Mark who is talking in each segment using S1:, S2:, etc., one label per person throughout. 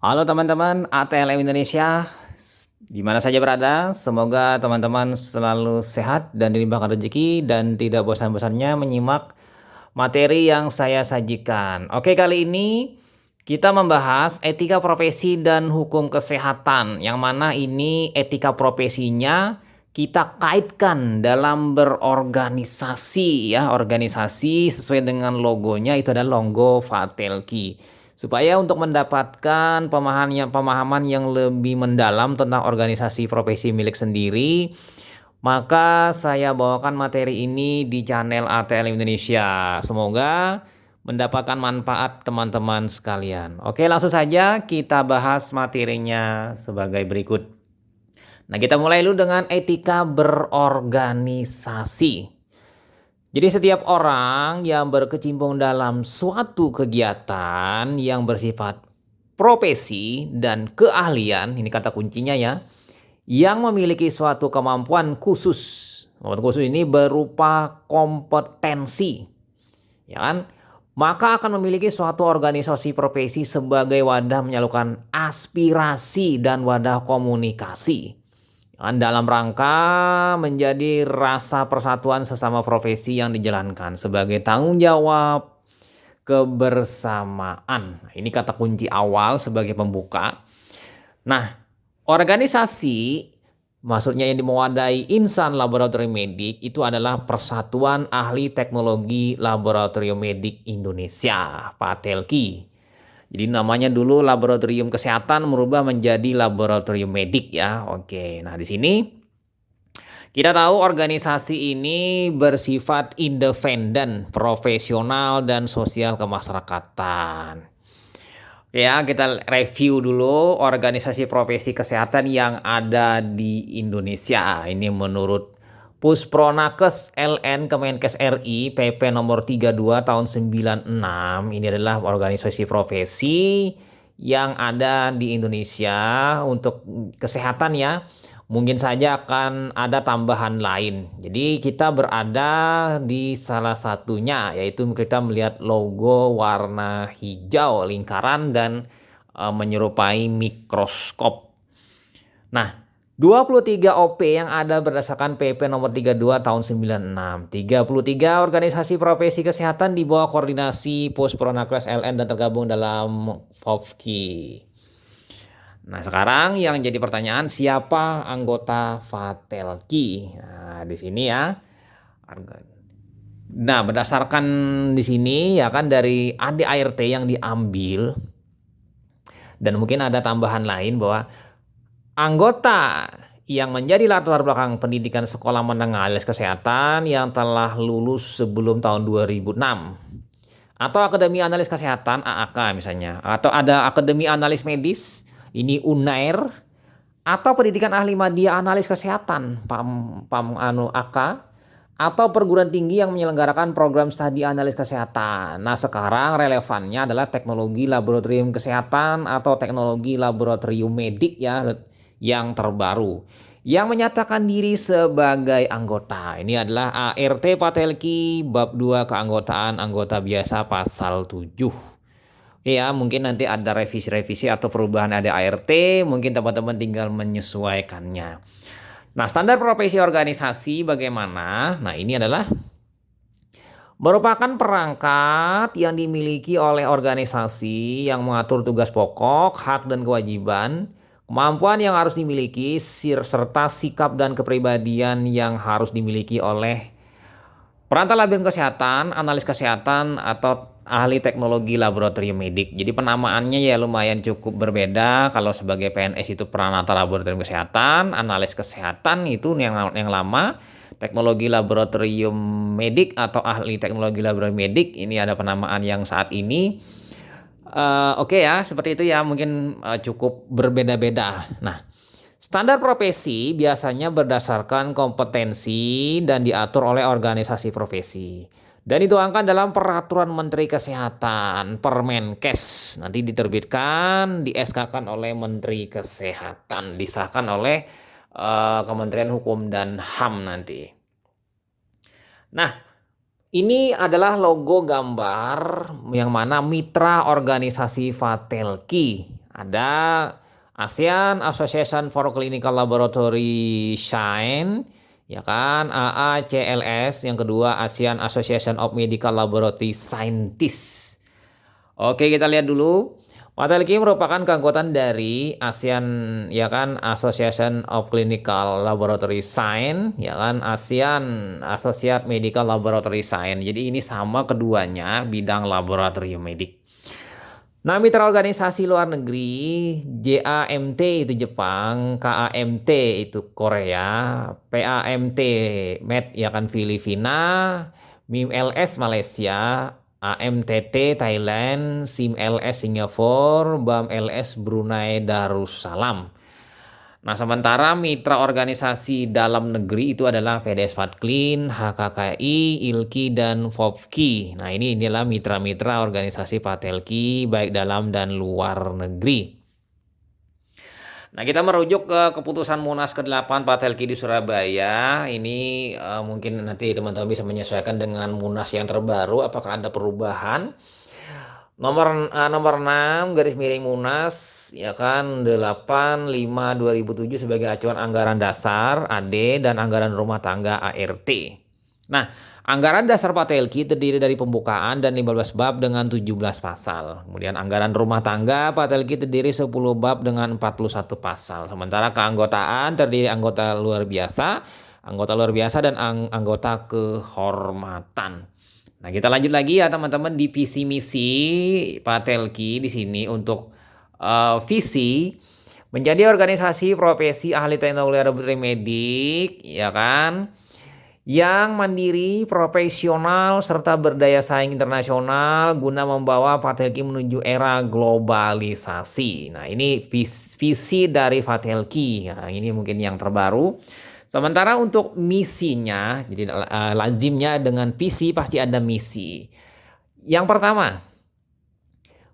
S1: Halo teman-teman ATLM Indonesia, di mana saja berada, semoga teman-teman selalu sehat dan dilimpahkan rezeki dan tidak bosan-bosannya menyimak materi yang saya sajikan. Oke, kali ini kita membahas etika profesi dan hukum kesehatan, yang mana ini etika profesinya kita kaitkan dalam berorganisasi ya, organisasi sesuai dengan logonya itu adalah logo Fatelki. Supaya untuk mendapatkan pemahaman yang lebih mendalam tentang organisasi profesi milik sendiri, maka saya bawakan materi ini di channel ATL Indonesia. Semoga mendapatkan manfaat teman-teman sekalian. Oke, langsung saja kita bahas materinya sebagai berikut. Nah, kita mulai dulu dengan etika berorganisasi. Jadi setiap orang yang berkecimpung dalam suatu kegiatan yang bersifat profesi dan keahlian, ini kata kuncinya ya, yang memiliki suatu kemampuan khusus. Kemampuan khusus ini berupa kompetensi, ya kan? Maka akan memiliki suatu organisasi profesi sebagai wadah menyalurkan aspirasi dan wadah komunikasi dalam rangka menjadi rasa persatuan sesama profesi yang dijalankan sebagai tanggung jawab kebersamaan. Ini kata kunci awal sebagai pembuka. Nah, organisasi maksudnya yang mewadai insan laboratorium medik itu adalah Persatuan Ahli Teknologi Laboratorium Medik Indonesia, PATELKI. Jadi namanya dulu laboratorium kesehatan merubah menjadi laboratorium medik ya. Oke, nah di sini kita tahu organisasi ini bersifat independen, profesional, dan sosial kemasyarakatan. Oke ya, kita review dulu organisasi profesi kesehatan yang ada di Indonesia. Ini menurut Puspronakes LN Kemenkes RI PP nomor 32 tahun 96. Ini adalah organisasi profesi yang ada di Indonesia untuk kesehatan ya. Mungkin saja akan ada tambahan lain. Jadi kita berada di salah satunya, yaitu kita melihat logo warna hijau lingkaran dan menyerupai mikroskop. Nah, 23 OP yang ada berdasarkan PP nomor 32 tahun 96. 33 organisasi profesi kesehatan di bawah koordinasi Puspronakes LN dan tergabung dalam FOFKI. Nah, sekarang yang jadi pertanyaan, siapa anggota Fatelki? Nah, di sini ya. Nah, berdasarkan di sini ya kan dari ADART yang diambil dan mungkin ada tambahan lain bahwa anggota yang menjadi latar belakang pendidikan sekolah menengah alis kesehatan yang telah lulus sebelum tahun 2006 atau Akademi Analis Kesehatan AAK misalnya, atau ada Akademi Analis Medis ini UNAIR, atau pendidikan ahli media analis kesehatan AK, atau perguruan tinggi yang menyelenggarakan program studi analis kesehatan. Nah, sekarang relevannya adalah teknologi laboratorium kesehatan atau teknologi laboratorium medik ya yang terbaru yang menyatakan diri sebagai anggota. Ini adalah ART Patelki bab 2 keanggotaan anggota biasa pasal 7. Oke ya, mungkin nanti ada revisi-revisi atau perubahan ada ART, mungkin teman-teman tinggal menyesuaikannya. Nah, standar profesi organisasi bagaimana? Nah, ini adalah merupakan perangkat yang dimiliki oleh organisasi yang mengatur tugas pokok, hak dan kewajiban, kemampuan yang harus dimiliki, serta sikap dan kepribadian yang harus dimiliki oleh perantara laboratorium kesehatan, analis kesehatan, atau ahli teknologi laboratorium medik. Jadi penamaannya ya lumayan cukup berbeda. Kalau sebagai PNS itu perantara laboratorium kesehatan, analis kesehatan itu yang lama, teknologi laboratorium medik atau ahli teknologi laboratorium medik ini ada penamaan yang saat ini. Oke ya, seperti itu ya, mungkin cukup berbeda-beda. Nah, standar profesi biasanya berdasarkan kompetensi dan diatur oleh organisasi profesi. Dan dituangkan dalam Peraturan Menteri Kesehatan, Permenkes. Nanti diterbitkan, di SK-kan oleh Menteri Kesehatan, disahkan oleh Kementerian Hukum dan HAM nanti. Nah, ini adalah logo gambar yang mana mitra organisasi Fatelki. Ada ASEAN Association for Clinical Laboratory Science, ya kan, AACLS. Yang kedua ASEAN Association of Medical Laboratory Scientists. Oke, kita lihat dulu. Patelki merupakan keanggotaan dari ASEAN, ya kan, Association of Clinical Laboratory Science, ya kan, ASEAN Associate Medical Laboratory Science. Jadi ini sama keduanya bidang laboratorium medik. Nah, mitra organisasi luar negeri, JAMT itu Jepang, KAMT itu Korea, PAMT Med ya kan Filipina, MIMLS Malaysia, AMTT Thailand, SIMLS Singapura, BAMLS Brunei Darussalam. Nah, sementara mitra organisasi dalam negeri itu adalah PDS Fatklin, HKKI, ILKI, dan FOPKI. Nah, ini inilah mitra-mitra organisasi Patelki baik dalam dan luar negeri. Nah, kita merujuk ke keputusan Munas ke-8 Patelki di Surabaya. Ini mungkin nanti teman-teman bisa menyesuaikan dengan Munas yang terbaru, apakah ada perubahan. Nomor 6 garis miring Munas ya kan 85/2007 sebagai acuan anggaran dasar AD dan anggaran rumah tangga ART. Nah, anggaran dasar Patelki terdiri dari pembukaan dan 15 bab dengan 17 pasal. Kemudian anggaran rumah tangga Patelki terdiri 10 bab dengan 41 pasal. Sementara keanggotaan terdiri anggota luar biasa dan anggota kehormatan. Nah, kita lanjut lagi ya teman-teman di visi misi Patelki di sini untuk visi menjadi organisasi profesi ahli teknologi laboratorium medik ya kan yang mandiri, profesional serta berdaya saing internasional guna membawa Patelki menuju era globalisasi. Nah, ini visi dari Patelki. Nah, ini mungkin yang terbaru. Sementara untuk misinya, jadi lazimnya dengan visi pasti ada misi. Yang pertama,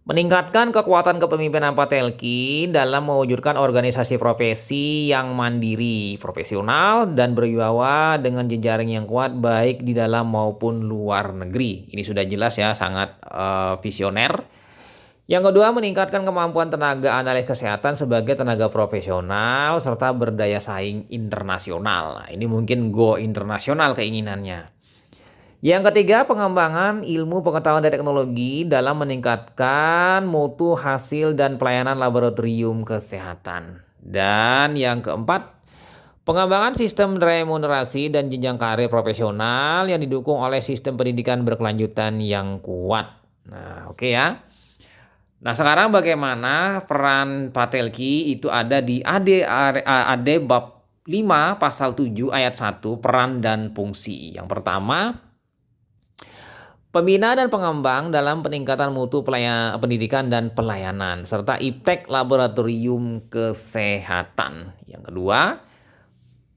S1: meningkatkan kekuatan kepemimpinan Patelki dalam mewujudkan organisasi profesi yang mandiri, profesional, dan berwibawa dengan jejaring yang kuat baik di dalam maupun luar negeri. Ini sudah jelas ya, sangat visioner. Yang kedua, meningkatkan kemampuan tenaga analis kesehatan sebagai tenaga profesional serta berdaya saing internasional. Nah, ini mungkin go internasional keinginannya. Yang ketiga, pengembangan ilmu pengetahuan dan teknologi dalam meningkatkan mutu hasil dan pelayanan laboratorium kesehatan. Dan yang keempat, pengembangan sistem remunerasi dan jenjang karir profesional yang didukung oleh sistem pendidikan berkelanjutan yang kuat. Nah, oke ya. Nah, sekarang bagaimana peran Patelki itu ada di AD bab 5 pasal 7 ayat 1 peran dan fungsi. Yang pertama, pembina dan pengembang dalam peningkatan mutu pendidikan dan pelayanan serta iptek laboratorium kesehatan. Yang kedua,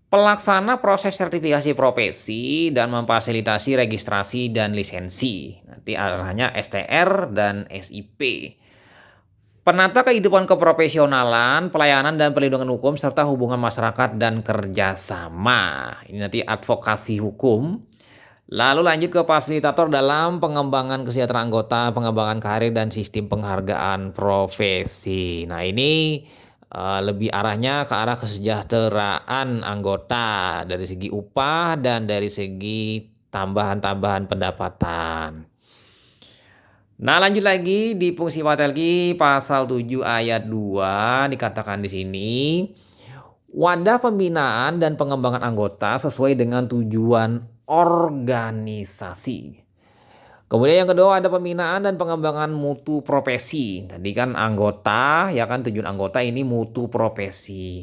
S1: pelaksana proses sertifikasi profesi dan memfasilitasi registrasi dan lisensi. Nanti arahnya STR dan SIP. Penata kehidupan keprofesionalan, pelayanan dan perlindungan hukum, serta hubungan masyarakat dan kerjasama. Ini nanti advokasi hukum. Lalu lanjut ke fasilitator dalam pengembangan kesejahteraan anggota, pengembangan karir, dan sistem penghargaan profesi. Nah, ini lebih arahnya ke arah kesejahteraan anggota dari segi upah dan dari segi tambahan-tambahan pendapatan. Nah, lanjut lagi di fungsi Patelki pasal 7 ayat 2 dikatakan di sini, wadah pembinaan dan pengembangan anggota sesuai dengan tujuan organisasi. Kemudian yang kedua ada pembinaan dan pengembangan mutu profesi. Tadi kan anggota, ya kan tujuan anggota ini mutu profesi.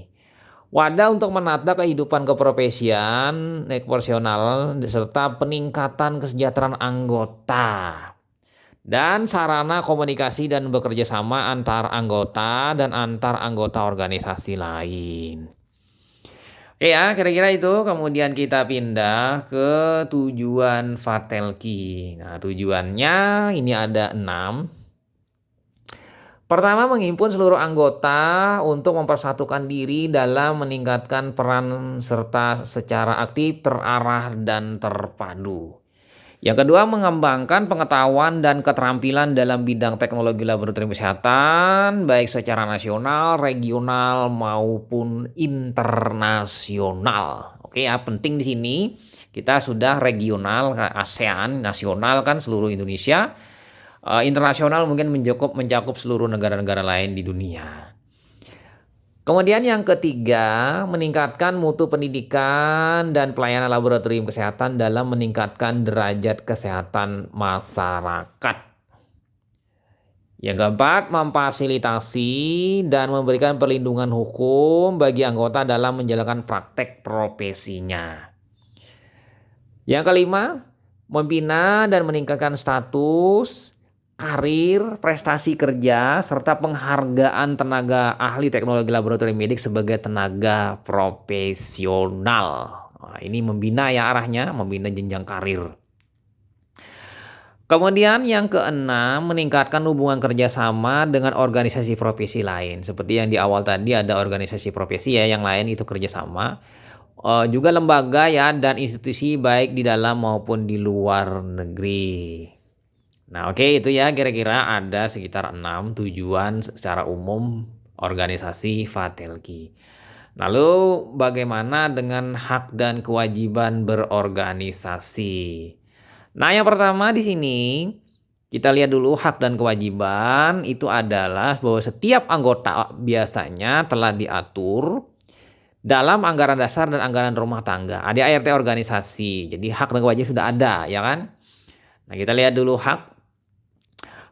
S1: Wadah untuk menata kehidupan keprofesian, profesional serta peningkatan kesejahteraan anggota. Dan sarana komunikasi dan bekerja sama antar anggota dan antar anggota organisasi lain. Oke ya, kira-kira itu. Kemudian kita pindah ke tujuan Patelki. Nah, tujuannya ini ada 6. Pertama, menghimpun seluruh anggota untuk mempersatukan diri dalam meningkatkan peran serta secara aktif, terarah, dan terpadu. Yang kedua, mengembangkan pengetahuan dan keterampilan dalam bidang teknologi laboratorium kesehatan, baik secara nasional, regional, maupun internasional. Oke ya, penting di sini kita sudah regional, ASEAN, nasional kan seluruh Indonesia, internasional mungkin mencakup seluruh negara-negara lain di dunia. Kemudian yang ketiga, meningkatkan mutu pendidikan dan pelayanan laboratorium kesehatan dalam meningkatkan derajat kesehatan masyarakat. Yang keempat, memfasilitasi dan memberikan perlindungan hukum bagi anggota dalam menjalankan praktek profesinya. Yang kelima, membina dan meningkatkan status karir, prestasi kerja, serta penghargaan tenaga ahli teknologi laboratorium medik sebagai tenaga profesional. Nah, ini membina ya arahnya, membina jenjang karir. Kemudian yang keenam, meningkatkan hubungan kerjasama dengan organisasi profesi lain. Seperti yang di awal tadi ada organisasi profesi ya, yang lain itu kerjasama. Juga lembaga ya dan institusi baik di dalam maupun di luar negeri. Nah, oke, itu ya kira-kira ada sekitar 6 tujuan secara umum organisasi Fatelki. Lalu bagaimana dengan hak dan kewajiban berorganisasi? Nah, yang pertama di sini kita lihat dulu hak dan kewajiban itu adalah bahwa setiap anggota biasanya telah diatur dalam anggaran dasar dan anggaran rumah tangga, ADART organisasi. Jadi hak dan kewajiban sudah ada, ya kan? Nah, kita lihat dulu hak.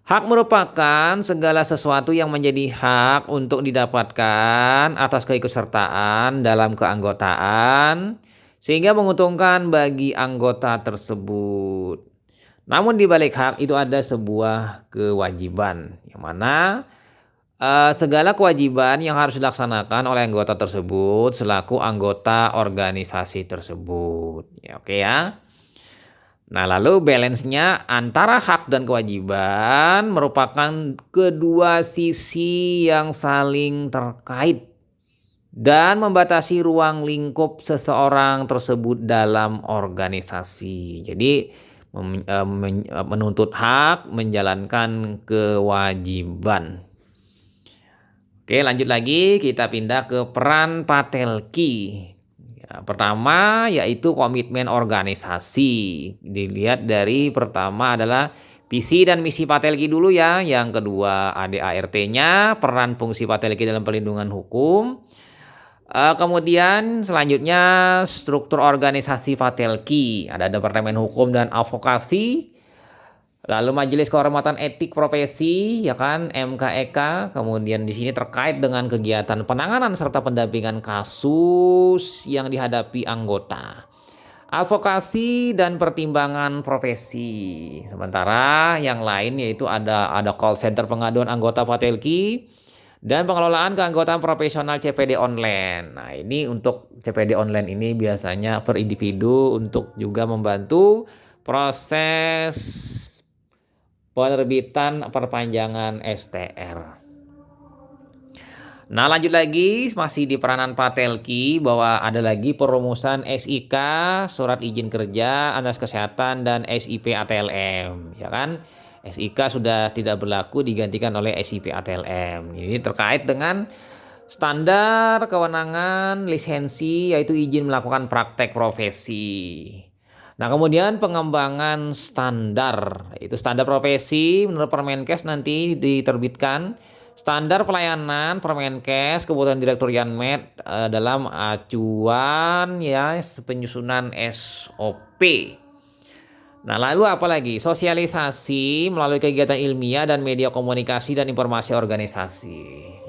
S1: Hak merupakan segala sesuatu yang menjadi hak untuk didapatkan atas keikutsertaan dalam keanggotaan sehingga menguntungkan bagi anggota tersebut. Namun di balik hak itu ada sebuah kewajiban yang mana segala kewajiban yang harus dilaksanakan oleh anggota tersebut selaku anggota organisasi tersebut. Ya, oke ya. Nah, lalu balance-nya antara hak dan kewajiban merupakan kedua sisi yang saling terkait dan membatasi ruang lingkup seseorang tersebut dalam organisasi. Jadi menuntut hak, menjalankan kewajiban. Oke, lanjut lagi kita pindah ke peran Patelki. Pertama yaitu komitmen organisasi. Dilihat dari pertama adalah visi dan misi Patelki dulu ya. Yang kedua ADART-nya, peran fungsi Patelki dalam perlindungan hukum. Kemudian selanjutnya struktur organisasi Patelki. Ada Departemen Hukum dan Advokasi. Lalu Majelis Kehormatan Etik Profesi, ya kan, MKEK. Kemudian di sini terkait dengan kegiatan penanganan serta pendampingan kasus yang dihadapi anggota. Advokasi dan pertimbangan profesi. Sementara yang lain yaitu ada call center pengaduan anggota Patelki dan pengelolaan keanggotaan profesional CPD online. Nah, ini untuk CPD online ini biasanya per individu untuk juga membantu proses penerbitan perpanjangan STR. Nah, lanjut lagi masih di peranan Patelki bahwa ada lagi perumusan SIK, surat izin kerja, atas kesehatan dan SIP ATLM, ya kan? SIK sudah tidak berlaku digantikan oleh SIP ATLM. Ini terkait dengan standar kewenangan lisensi yaitu izin melakukan praktek profesi. Nah, kemudian pengembangan standar, itu standar profesi menurut Permenkes nanti diterbitkan standar pelayanan Permenkes kebutuhan Direktur Yanmed dalam acuan ya penyusunan SOP. Nah, lalu apa lagi? Sosialisasi melalui kegiatan ilmiah dan media komunikasi dan informasi organisasi.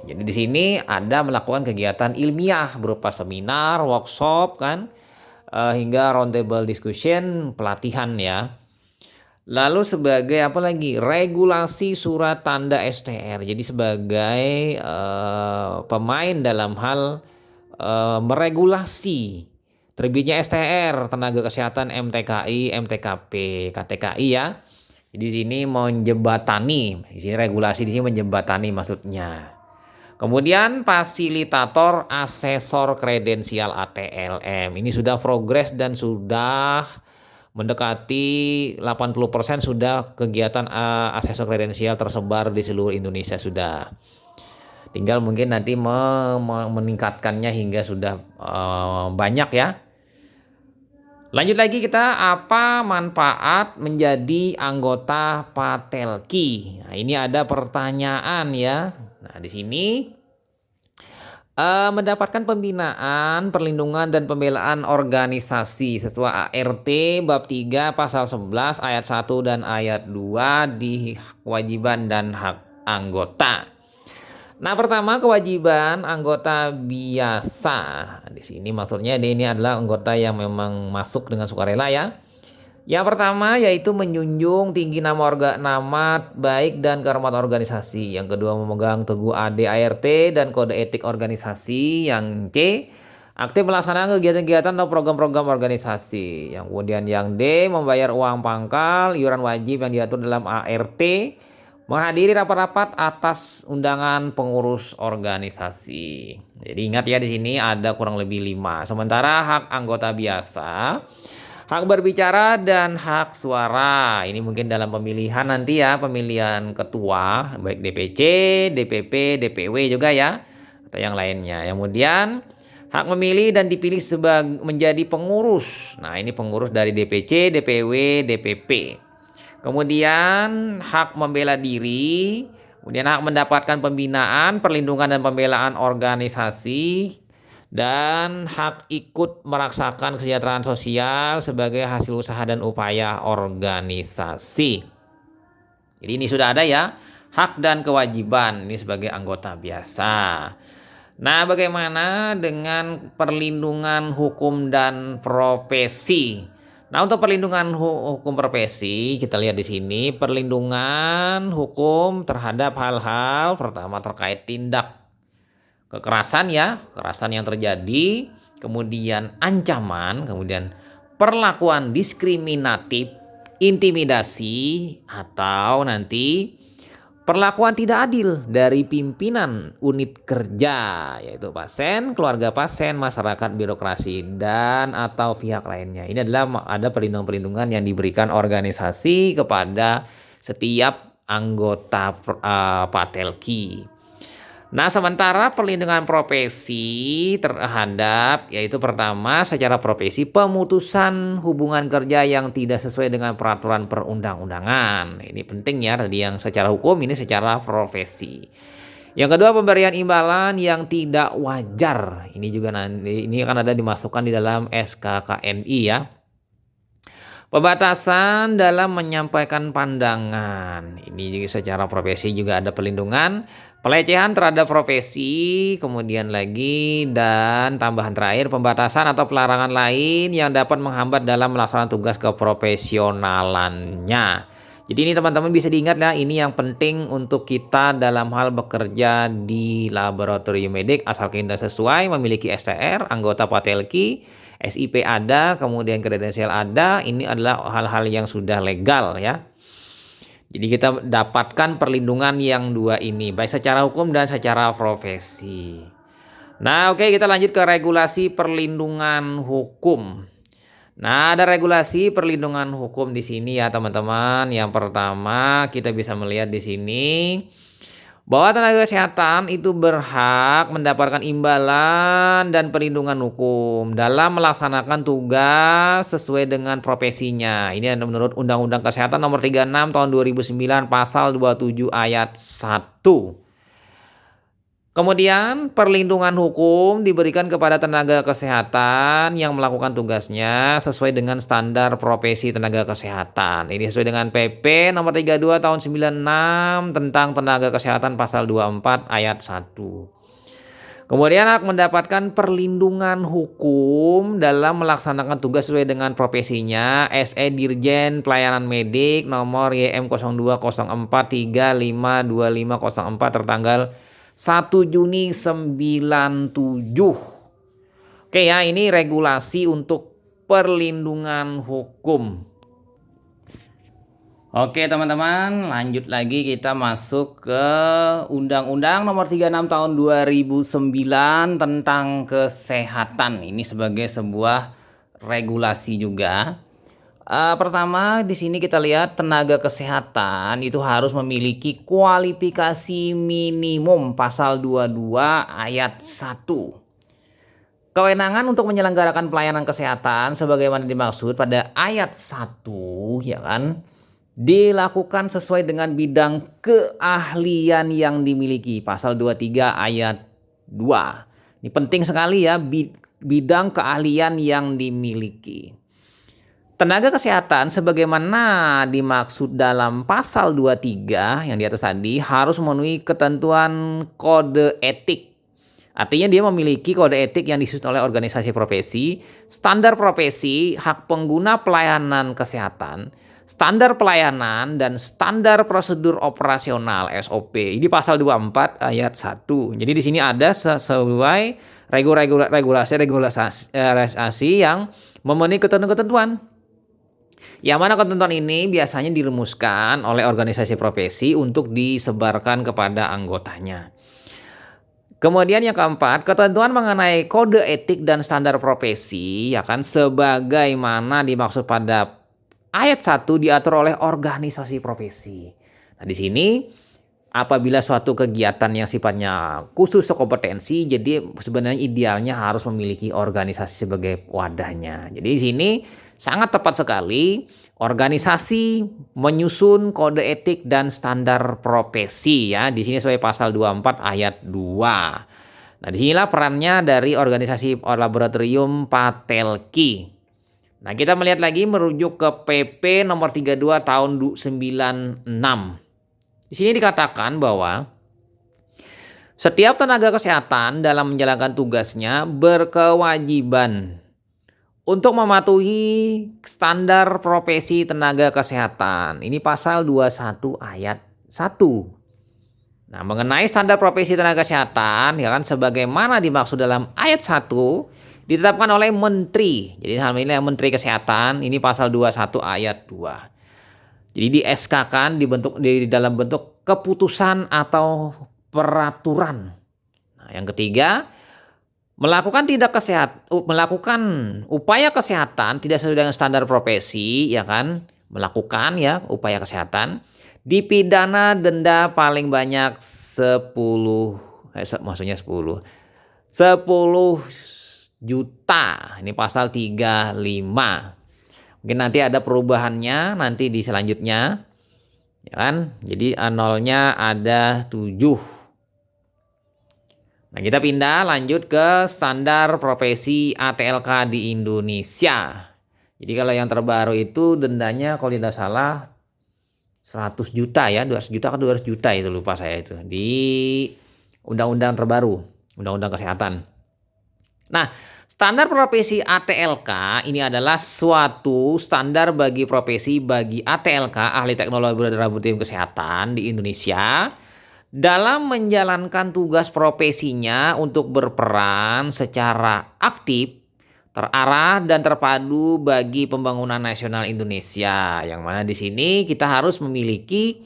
S1: Jadi di sini ada melakukan kegiatan ilmiah berupa seminar, workshop kan, hingga roundtable discussion, pelatihan ya. Lalu sebagai apa lagi? Regulasi surat tanda STR. Jadi sebagai pemain dalam hal meregulasi terbitnya STR tenaga kesehatan MTKI, MTKP, KTKI ya. Jadi di sini menjembatani, di sini regulasi di sini menjembatani maksudnya. Kemudian fasilitator asesor kredensial ATLM. Ini sudah progres dan sudah mendekati 80% sudah kegiatan asesor kredensial tersebar di seluruh Indonesia sudah. Tinggal mungkin nanti meningkatkannya hingga sudah banyak ya. Lanjut lagi kita, apa manfaat menjadi anggota Patelki? Nah, ini ada pertanyaan ya. Nah, di sini mendapatkan pembinaan, perlindungan dan pembelaan organisasi sesuai ART bab 3 pasal 11 ayat 1 dan ayat 2 di kewajiban dan hak anggota. Nah, pertama kewajiban anggota biasa. Di sini maksudnya ini adalah anggota yang memang masuk dengan sukarela ya. Yang pertama yaitu menjunjung tinggi nama baik dan kehormatan organisasi. Yang kedua memegang teguh AD/ART dan kode etik organisasi. Yang C, aktif melaksanakan kegiatan-kegiatan atau program-program organisasi. Yang kemudian yang D, membayar uang pangkal, iuran wajib yang diatur dalam ART, menghadiri rapat-rapat atas undangan pengurus organisasi. Jadi ingat ya, di sini ada kurang lebih 5. Sementara hak anggota biasa, hak berbicara dan hak suara. Ini mungkin dalam pemilihan nanti ya, pemilihan ketua, baik DPC, DPP, DPW juga ya, atau yang lainnya. Kemudian hak memilih dan dipilih menjadi pengurus. Nah, ini pengurus dari DPC, DPW, DPP. Kemudian hak membela diri, kemudian hak mendapatkan pembinaan, perlindungan dan pembelaan organisasi, dan hak ikut merasakan kesejahteraan sosial sebagai hasil usaha dan upaya organisasi. Jadi ini sudah ada ya, hak dan kewajiban ini sebagai anggota biasa. Nah, bagaimana dengan perlindungan hukum dan profesi? Nah, untuk perlindungan hukum profesi, kita lihat di sini perlindungan hukum terhadap hal-hal pertama terkait tindak kekerasan ya, kekerasan yang terjadi, kemudian ancaman, kemudian perlakuan diskriminatif, intimidasi, atau nanti perlakuan tidak adil dari pimpinan unit kerja, yaitu pasien, keluarga pasien, masyarakat, birokrasi, dan atau pihak lainnya. Ini adalah ada perlindungan-perlindungan yang diberikan organisasi kepada setiap anggota Patelki. Nah, sementara perlindungan profesi terhadap, yaitu pertama secara profesi pemutusan hubungan kerja yang tidak sesuai dengan peraturan perundang-undangan. Ini penting ya, tadi yang secara hukum, ini secara profesi. Yang kedua pemberian imbalan yang tidak wajar. Ini juga nanti ini akan ada dimasukkan di dalam SKKNI ya. Pembatasan dalam menyampaikan pandangan. Ini juga secara profesi juga ada perlindungan. Pelecehan terhadap profesi, kemudian lagi dan tambahan terakhir pembatasan atau pelarangan lain yang dapat menghambat dalam melaksanakan tugas keprofesionalannya. Jadi ini teman-teman bisa diingat ya, ini yang penting untuk kita dalam hal bekerja di laboratorium medik asal kita sesuai, memiliki STR, anggota Patelki, SIP ada, kemudian kredensial ada. Ini adalah hal-hal yang sudah legal ya. Jadi kita dapatkan perlindungan yang dua ini, baik secara hukum dan secara profesi. Nah, oke, kita lanjut ke regulasi perlindungan hukum. Nah, ada regulasi perlindungan hukum di sini ya, teman-teman. Yang pertama, kita bisa melihat di sini bahwa tenaga kesehatan itu berhak mendapatkan imbalan dan perlindungan hukum dalam melaksanakan tugas sesuai dengan profesinya. Ini menurut Undang-Undang Kesehatan Nomor 36 Tahun 2009 Pasal 27 Ayat 1. Kemudian perlindungan hukum diberikan kepada tenaga kesehatan yang melakukan tugasnya sesuai dengan standar profesi tenaga kesehatan. Ini sesuai dengan PP nomor 32 tahun 96 tentang tenaga kesehatan pasal 24 ayat 1. Kemudian hak mendapatkan perlindungan hukum dalam melaksanakan tugas sesuai dengan profesinya. SE Dirjen Pelayanan Medik nomor YM0204352504 tertanggal 1 Juni 97. Oke ya, ini regulasi untuk perlindungan hukum. Oke teman-teman, lanjut lagi kita masuk ke Undang-Undang Nomor 36 Tahun 2009 tentang kesehatan. Ini sebagai sebuah regulasi juga. Pertama di sini kita lihat tenaga kesehatan itu harus memiliki kualifikasi minimum pasal 22 ayat 1. Kewenangan untuk menyelenggarakan pelayanan kesehatan sebagaimana dimaksud pada ayat 1, ya kan, dilakukan sesuai dengan bidang keahlian yang dimiliki. Pasal 23 ayat 2. Ini penting sekali ya, bidang keahlian yang dimiliki. Tenaga kesehatan sebagaimana dimaksud dalam pasal 23 yang di atas tadi harus memenuhi ketentuan kode etik. Artinya dia memiliki kode etik yang disusun oleh organisasi profesi, standar profesi, hak pengguna pelayanan kesehatan, standar pelayanan, dan standar prosedur operasional SOP. Ini pasal 24 ayat 1. Jadi di sini ada sesuai regulasi yang memenuhi ketentuan-ketentuan. Yang mana ketentuan ini biasanya dirumuskan oleh organisasi profesi untuk disebarkan kepada anggotanya. Kemudian yang keempat, ketentuan mengenai kode etik dan standar profesi, ya kan, sebagaimana dimaksud pada ayat 1 diatur oleh organisasi profesi. Nah, di sini apabila suatu kegiatan yang sifatnya khusus kompetensi, jadi sebenarnya idealnya harus memiliki organisasi sebagai wadahnya. Jadi di sini sangat tepat sekali organisasi menyusun kode etik dan standar profesi ya. Di sini sesuai pasal 24 ayat 2. Nah, disinilah perannya dari organisasi laboratorium Patelki. Nah, kita melihat lagi merujuk ke PP nomor 32 tahun 96. Di sini dikatakan bahwa setiap tenaga kesehatan dalam menjalankan tugasnya berkewajiban untuk mematuhi standar profesi tenaga kesehatan. Ini pasal 21 ayat 1. Nah, mengenai standar profesi tenaga kesehatan, ya kan, sebagaimana dimaksud dalam ayat 1, ditetapkan oleh menteri. Jadi hal ini Menteri Kesehatan, ini pasal 21 ayat 2. Jadi di SK-kan dibentuk di dalam bentuk keputusan atau peraturan. Nah, yang ketiga, melakukan upaya kesehatan tidak sesuai dengan standar profesi, ya kan? Melakukan ya upaya kesehatan dipidana denda paling banyak 10 juta. Ini pasal 35. Mungkin nanti ada perubahannya nanti di selanjutnya, ya kan? Jadi nolnya ada 7. Nah, kita pindah lanjut ke standar profesi ATLK di Indonesia. Jadi kalau yang terbaru itu dendanya kalau tidak salah 100 juta ya, 200 juta ke 200 juta itu lupa saya itu. Di undang-undang terbaru, undang-undang kesehatan. Nah, standar profesi ATLK ini adalah suatu standar bagi profesi bagi ATLK, ahli teknologi laboratorium kesehatan di Indonesia, dalam menjalankan tugas profesinya untuk berperan secara aktif, terarah dan terpadu bagi pembangunan nasional Indonesia. Yang mana di sini kita harus memiliki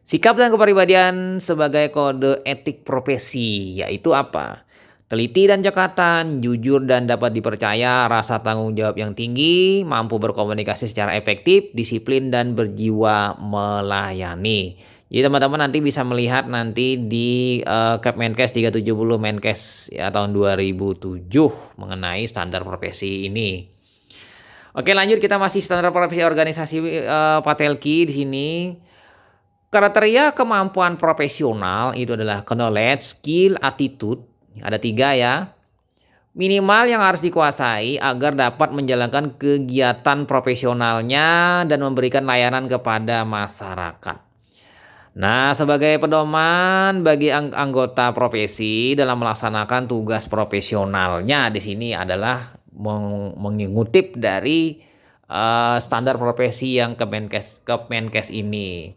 S1: sikap dan kepribadian sebagai kode etik profesi, yaitu apa? Teliti dan cekatan, jujur dan dapat dipercaya, rasa tanggung jawab yang tinggi, mampu berkomunikasi secara efektif, disiplin dan berjiwa melayani. Jadi teman-teman nanti bisa melihat nanti di Kepmenkes 370 Menkes ya, tahun 2007 mengenai standar profesi ini. Oke, lanjut kita masih standar profesi organisasi Patelki di sini. Kriteria kemampuan profesional itu adalah knowledge, skill, attitude. Ada 3 ya. Minimal yang harus dikuasai agar dapat menjalankan kegiatan profesionalnya dan memberikan layanan kepada masyarakat. Nah, sebagai pedoman bagi anggota profesi dalam melaksanakan tugas profesionalnya di sini adalah mengutip dari standar profesi yang Kemenkes ini.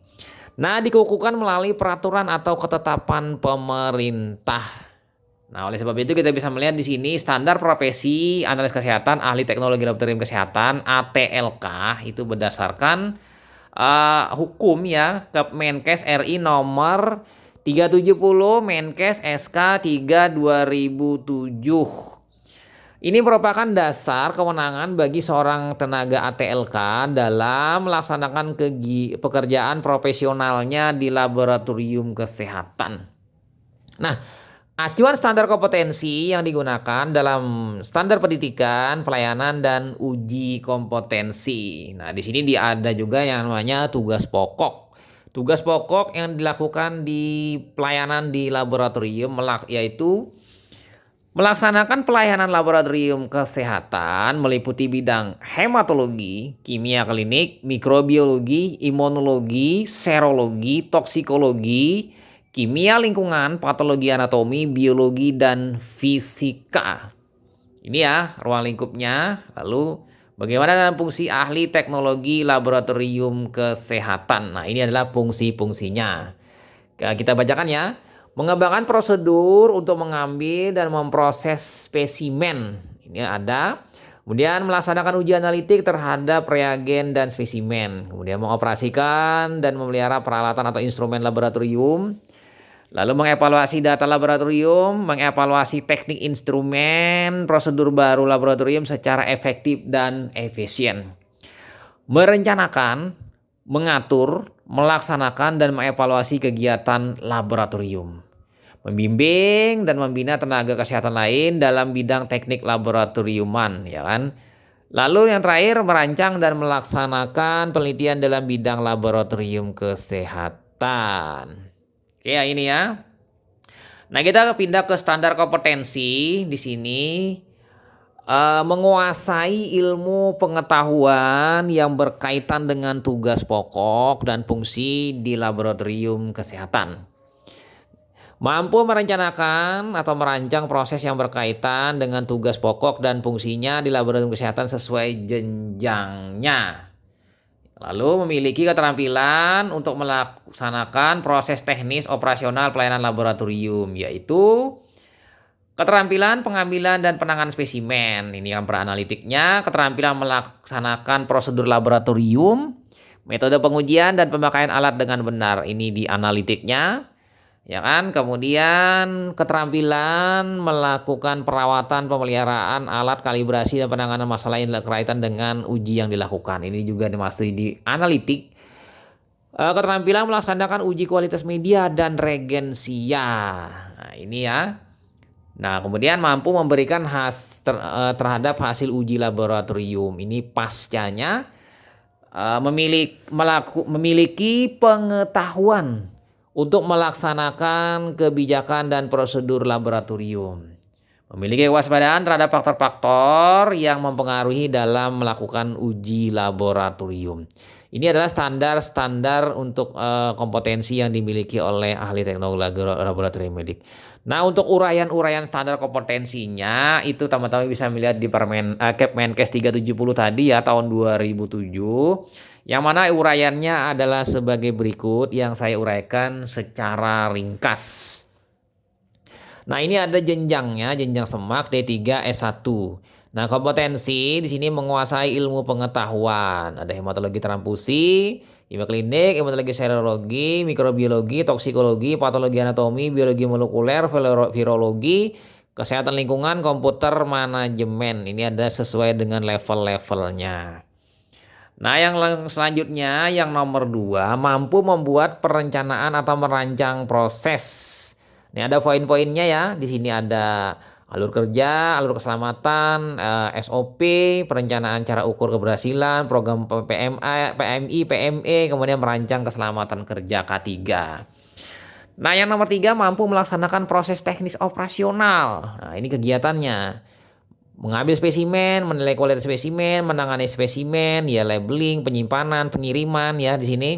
S1: Nah, dikukuhkan melalui peraturan atau ketetapan pemerintah. Nah, oleh sebab itu kita bisa melihat di sini standar profesi analis kesehatan, ahli teknologi laboratorium kesehatan (ATLK) itu berdasarkan hukum ya, Kemenkes RI nomor 370 Menkes SK 3/2007. Ini merupakan dasar kewenangan bagi seorang tenaga ATLK dalam melaksanakan pekerjaan profesionalnya di laboratorium kesehatan. Nah, acuan standar kompetensi yang digunakan dalam standar pendidikan, pelayanan, dan uji kompetensi. Nah, di sini ada juga yang namanya tugas pokok. Tugas pokok yang dilakukan di pelayanan di laboratorium yaitu melaksanakan pelayanan laboratorium kesehatan meliputi bidang hematologi, kimia klinik, mikrobiologi, imunologi, serologi, toksikologi, kimia lingkungan, patologi anatomi, biologi, dan fisika. Ini ya ruang lingkupnya. Lalu bagaimana dengan fungsi ahli teknologi laboratorium kesehatan? Nah, ini adalah fungsi-fungsinya. Kita bacakan ya. Mengembangkan prosedur untuk mengambil dan memproses spesimen. Ini ada. Kemudian melaksanakan uji analitik terhadap reagen dan spesimen. Kemudian mengoperasikan dan memelihara peralatan atau instrumen laboratorium. Lalu mengevaluasi data laboratorium, mengevaluasi teknik instrumen, prosedur baru laboratorium secara efektif dan efisien. Merencanakan, mengatur, melaksanakan, dan mengevaluasi kegiatan laboratorium. Membimbing dan membina tenaga kesehatan lain dalam bidang teknik laboratoriuman, ya kan? Lalu yang terakhir, merancang dan melaksanakan penelitian dalam bidang laboratorium kesehatan. Oke, ya ini ya. Nah, kita pindah ke standar kompetensi di sini. Menguasai ilmu pengetahuan yang berkaitan dengan tugas pokok dan fungsi di laboratorium kesehatan. Mampu merencanakan atau merancang proses yang berkaitan dengan tugas pokok dan fungsinya di laboratorium kesehatan sesuai jenjangnya. Lalu memiliki keterampilan untuk melaksanakan proses teknis operasional pelayanan laboratorium, yaitu keterampilan pengambilan dan penanganan spesimen. Ini yang peranalitiknya, keterampilan melaksanakan prosedur laboratorium, metode pengujian dan pemakaian alat dengan benar. Ini di analitiknya. Ya kan? Kemudian keterampilan melakukan perawatan, pemeliharaan alat, kalibrasi dan penanganan masalah yang berkaitan dengan uji yang dilakukan. Ini juga masih di analitik. Keterampilan melaksanakan uji kualitas media dan regensia. Nah, ini ya. Nah, kemudian mampu memberikan terhadap hasil uji laboratorium. Ini pascanya memiliki pengetahuan untuk melaksanakan kebijakan dan prosedur laboratorium. Memiliki kewaspadaan terhadap faktor-faktor yang mempengaruhi dalam melakukan uji laboratorium. Ini adalah standar-standar untuk kompetensi yang dimiliki oleh ahli teknologi laboratorium medik. Nah, untuk uraian-uraian standar kompetensinya itu teman-teman bisa melihat di Kepmenkes 370 tadi ya tahun 2007. Yang mana uraiannya adalah sebagai berikut yang saya uraikan secara ringkas. Nah, ini ada jenjangnya, jenjang semak D3 S1. Nah, kompetensi di sini menguasai ilmu pengetahuan. Ada hematologi transfusi, kimia klinik, hematologi serologi, mikrobiologi, toksikologi, patologi anatomi, biologi molekuler, virologi, kesehatan lingkungan, komputer manajemen. Ini ada sesuai dengan level-levelnya. Nah, yang selanjutnya yang nomor 2, mampu membuat perencanaan atau merancang proses. Ini ada poin-poinnya ya. Di sini ada alur kerja, alur keselamatan, SOP, perencanaan cara ukur keberhasilan, program PMI, PME, kemudian merancang keselamatan kerja K3. Nah, yang nomor 3 mampu melaksanakan proses teknis operasional. Nah, ini kegiatannya. Mengambil spesimen, menilai kualitas spesimen, menangani spesimen, ya labeling, penyimpanan, pengiriman ya di sini.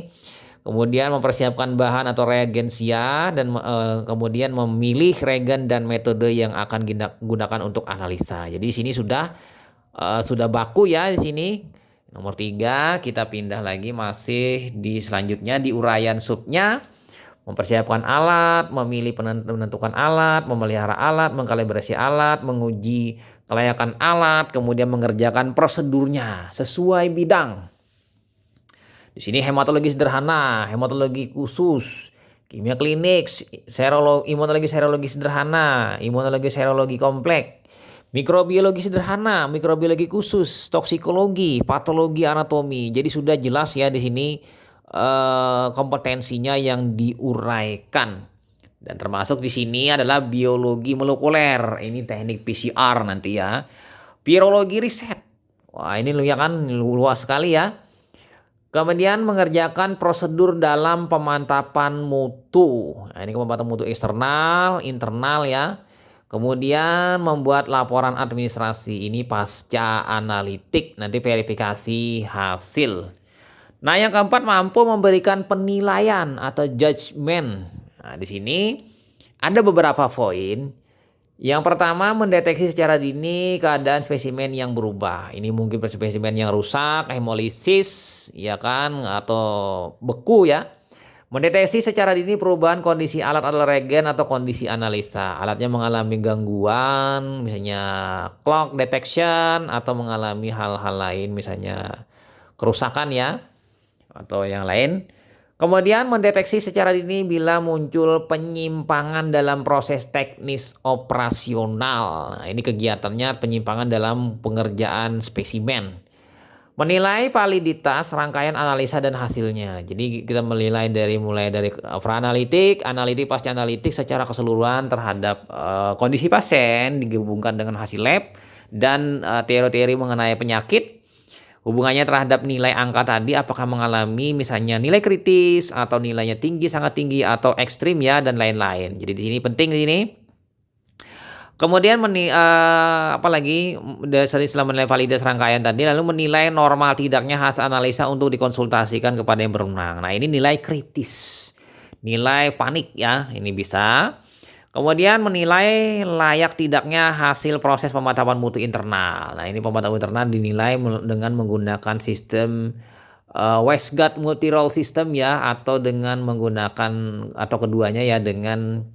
S1: Kemudian mempersiapkan bahan atau reagensia dan kemudian memilih reagen dan metode yang akan digunakan untuk analisa. Jadi di sini sudah baku ya di sini. Nomor 3 kita pindah lagi masih di selanjutnya di uraian subnya. Mempersiapkan alat, memilih menentukan alat, memelihara alat, mengkalibrasi alat, menguji kelayakan alat, kemudian mengerjakan prosedurnya sesuai bidang. Di sini hematologi sederhana, hematologi khusus, kimia klinik, imunologi serologi sederhana, imunologi serologi kompleks, Mikrobiologi sederhana, mikrobiologi khusus, toksikologi, patologi anatomi. Jadi sudah jelas ya di sini kompetensinya yang diuraikan. Dan termasuk di sini adalah biologi molekuler. Ini teknik PCR nanti ya. Virologi riset. Wah, ini ya kan luas sekali ya. Kemudian mengerjakan prosedur dalam pemantapan mutu. Nah, ini pemantapan mutu eksternal, internal ya. Kemudian membuat laporan administrasi. Ini pasca analitik, nanti verifikasi hasil. Nah, yang keempat mampu memberikan penilaian atau judgement. Nah, di sini ada beberapa poin. Yang pertama, mendeteksi secara dini keadaan spesimen yang berubah. Ini mungkin spesimen yang rusak, hemolisis, ya kan, atau beku ya. Mendeteksi secara dini perubahan kondisi alat-alat regen atau kondisi analisa. Alatnya mengalami gangguan, misalnya clock detection, atau mengalami hal-hal lain, misalnya kerusakan ya, atau yang lain. Kemudian mendeteksi secara dini bila muncul penyimpangan dalam proses teknis operasional. Nah, ini kegiatannya penyimpangan dalam pengerjaan spesimen. Menilai validitas rangkaian analisa dan hasilnya. Jadi kita mulai dari pra-analitik, analitik, pasca analitik secara keseluruhan terhadap kondisi pasien digabungkan dengan hasil lab dan teori-teori mengenai penyakit. Hubungannya terhadap nilai angka tadi, apakah mengalami misalnya nilai kritis atau nilainya tinggi, sangat tinggi atau ekstrim ya, dan lain-lain. Jadi di sini penting di sini. Kemudian apalagi setelah menilai validitas rangkaian tadi, lalu menilai normal tidaknya hasil analisa untuk dikonsultasikan kepada yang berwenang. Nah, ini nilai kritis, nilai panik ya, ini bisa. Kemudian menilai layak tidaknya hasil proses pemantapan mutu internal. Nah, ini pemantapan internal dinilai dengan menggunakan sistem wasteguard multi-role system ya, atau dengan menggunakan, atau keduanya ya, dengan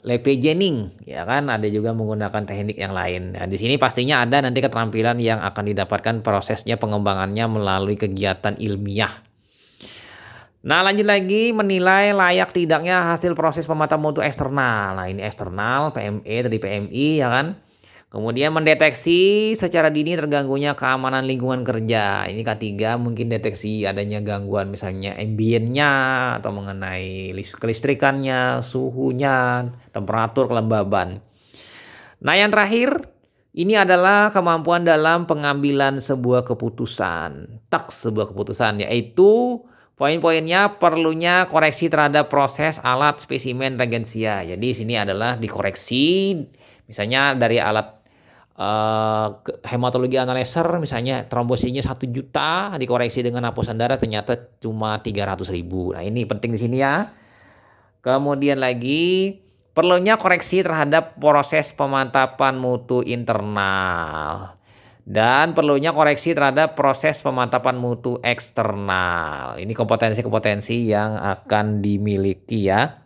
S1: levegening ya kan, ada juga menggunakan teknik yang lain. Nah, di sini pastinya ada nanti keterampilan yang akan didapatkan prosesnya pengembangannya melalui kegiatan ilmiah. Nah, lanjut lagi menilai layak tidaknya hasil proses pemantapan mutu eksternal. Nah, ini eksternal, PME tadi PMI ya kan. Kemudian mendeteksi secara dini terganggunya keamanan lingkungan kerja. Ini K3 mungkin deteksi adanya gangguan misalnya ambiennya atau mengenai kelistrikannya, suhunya, temperatur, kelembaban. Nah, yang terakhir ini adalah kemampuan dalam pengambilan sebuah keputusan. Sebuah keputusan yaitu poin-poinnya perlunya koreksi terhadap proses alat spesimen regensia. Jadi sini adalah dikoreksi misalnya dari alat hematologi analyzer, misalnya trombositnya 1 juta dikoreksi dengan hapusan darah ternyata cuma 300.000. Nah, ini penting di sini ya. Kemudian lagi perlunya koreksi terhadap proses pemantapan mutu internal. Dan perlunya koreksi terhadap proses pemantapan mutu eksternal. Ini kompetensi-kompetensi yang akan dimiliki ya.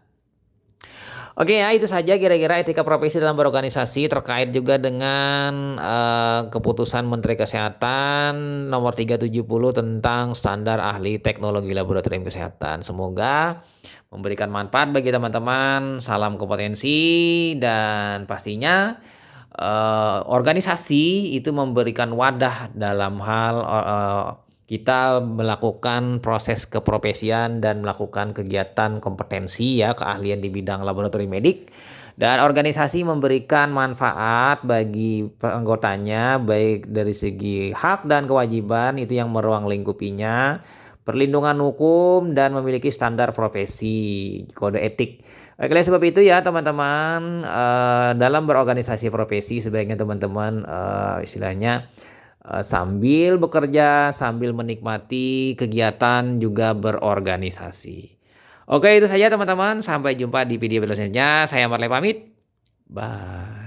S1: Oke ya, itu saja kira-kira etika profesi dalam berorganisasi terkait juga dengan keputusan Menteri Kesehatan nomor 370 tentang standar ahli teknologi laboratorium kesehatan. Semoga memberikan manfaat bagi teman-teman. Salam kompetensi dan pastinya organisasi itu memberikan wadah dalam hal kita melakukan proses keprofesian dan melakukan kegiatan kompetensi ya, keahlian di bidang laboratorium medik, dan organisasi memberikan manfaat bagi anggotanya baik dari segi hak dan kewajiban itu yang meruang lingkupinya, perlindungan hukum dan memiliki standar profesi, kode etik. Oleh sebab itu ya teman-teman, dalam berorganisasi profesi sebaiknya teman-teman istilahnya sambil bekerja, sambil menikmati kegiatan juga berorganisasi. Oke, itu saja teman-teman. Sampai jumpa di video selanjutnya. Saya Marley pamit. Bye.